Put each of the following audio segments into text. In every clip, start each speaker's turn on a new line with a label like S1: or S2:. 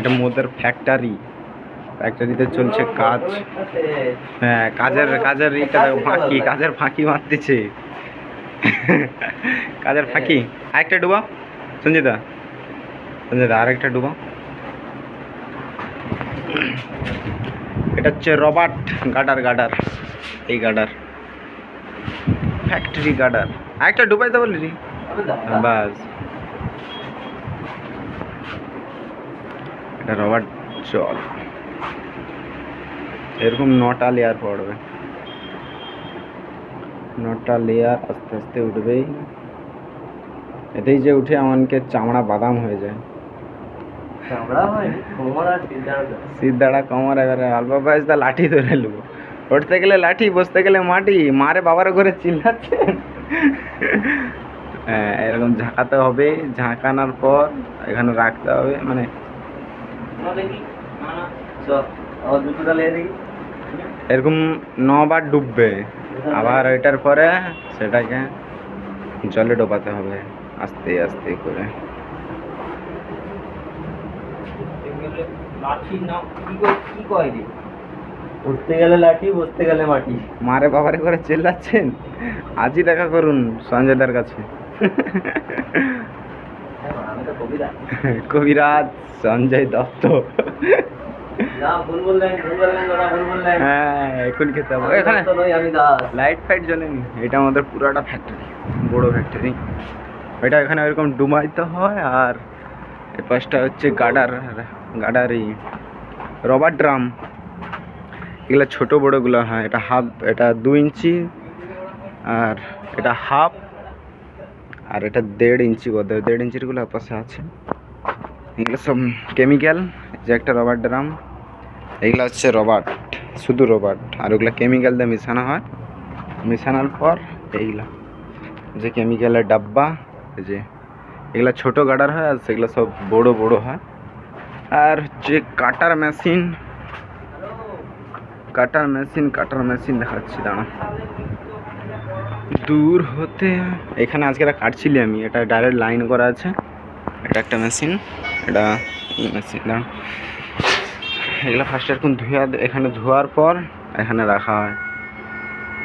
S1: এটা মোদের ফ্যাক্টরিতে চলছে কাজ। হ্যাঁ, কাজের ইটা ফাঁকি, কাজের ফাঁকি মারতেছে। কাজের ফাঁকি। আরেকটা ডুবা সঞ্জিতা, আরেকটা ডুবা। এটা হচ্ছে রবার্ট গার্ডার, এই গার্ডার ফ্যাক্টরি গার্ডার। আরেকটা ডুবাইতে বললি রে, বাস। এটা রবার্ট জল, এরকম 9টা লেয়ার পড়বে, 9টা লেয়ার আস্তে আস্তে উঠবেই। এতেই যে উঠে আমাকে চামড়া বাদাম হয়ে যায়। সিদ্ধাড়া কোমর, এবারে অল্প বয়সটা লাঠি ধরে নেবো। উঠতে গেলে লাঠি, বসতে গেলে মাটি, মারে বাবার করে চিল্লাচ্ছে। হ্যাঁ, এরকম ঝাঁকাতে হবে, ঝাঁকানোর পর এখানে রাখতে হবে, মানে এরকম 9বার ডুববে। আবার এটার পরে সেটাকে জলে ডোবাতে হবে আস্তে আস্তে করে।
S2: উঠতে গেলে লাঠি, বসতে গেলে মাটি।
S1: মারে বাবারে করে চিল্লাচ্ছেন, আজই দেখা করুন সঞ্জয়দার কাছে। কবিরাজ সঞ্জয় দত্ত। হ্যাঁ, এখন খেতে হবে। এখানে লাইট ফাইট জ্বলেনি। এটা আমাদের পুরাটা ফ্যাক্টরি, বড় ফ্যাক্টরি। এটা এখানে এরকম ডুবাইতে হয়। আর এই পাশটা হচ্ছে গার্ডারি রবার ড্রাম। এগুলো ছোট বড়গুলো হয়। এটা হাফ, এটা 2 ইঞ্চি, আর এটা হাফ, আর এটা 1.5 ইঞ্চি বোধ হয়। 1.5 ইঞ্চির গুলো পাশে আছে। এগুলো সব কেমিক্যাল। যে একটা রবার ড্রাম, এইগুলো হচ্ছে রবার্ট, শুধু রবার্ট। আর ওগুলো কেমিক্যাল দিয়ে মিশানো হয়। মিশানোর পর এইগুলা যে কেমিক্যালের ডাব্বা, এই যে এগুলা ছোট গার্ডার হয়, আর সেগুলো সব বড় বড় হয়। আর যে কাটার মেশিন দেখাচ্ছি, দাঁড়া। দূর হতে এখানে আজকে কাটছিলি আমি। এটা ডাইরেক্ট লাইন করা আছে। এটা একটা মেশিন, এটা এই মেশিন। দাঁড়া, এগুলো ফার্স্ট এরকম এখানে ধোয়ার পর এখানে রাখা হয়।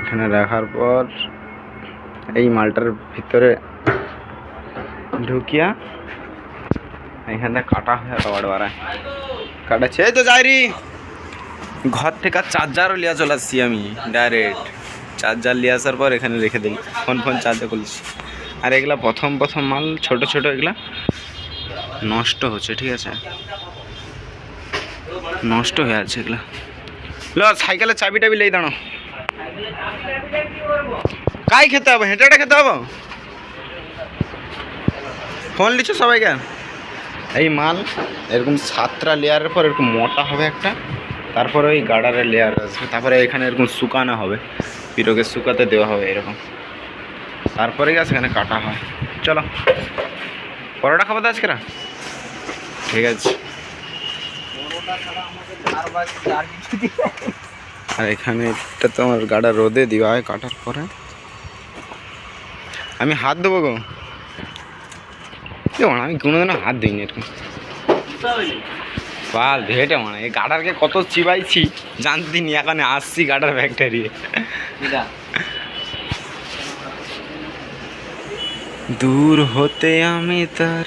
S1: এখানে রাখার পর এই মালটার ভিতরে ঢুকিয়া এখানে কাটা হয়। রবার বাড়ায় কাটাচ্ছে। এই তো যাইরি ঘর থেকে চার্জারও লিয়া চলে আসছি আমি। ডাইরেক্ট চার্জার লিয়ে আসার পর এখানে রেখে দিই, ফোন চার্জে করছি। আর এগুলা প্রথম মাল, ছোট এগুলা নষ্ট হচ্ছে, ঠিক আছে, নষ্ট হয়ে আছে এগুলা। সাইকেলের চাবি টাবি লেই দাঁড়ো। কাই খেতে হবে, হেঁটে খেতে হবে। ফোন লিখছো সবাইকে। এই মাল এরকম 7টা লেয়ারের পর এরকম মোটা হবে একটা, তারপরে ওই গার্ডারের লেয়ার আসবে, তারপরে এখানে এরকম শুকানো হবে, পিরোকে শুকাতে দেওয়া হবে এরকম। তারপরে গেছে এখানে কাটা হয়। চলো পরোটা খাবো তো আজকে। ঠিক আছে। আর এখানে এটা তো আমার গাড়া রোদে দেওয়া হয় কাটার পরে। আমি হাত দেবো গো, আমি কোনোদিনও হাত দিইনি এরকম। পাল ভেটে মানে এই গাডারকে কত চিবাইছি জানতিনি, এখন আসছি গাডার ফ্যাক্টরি। দূর হতে আমি তার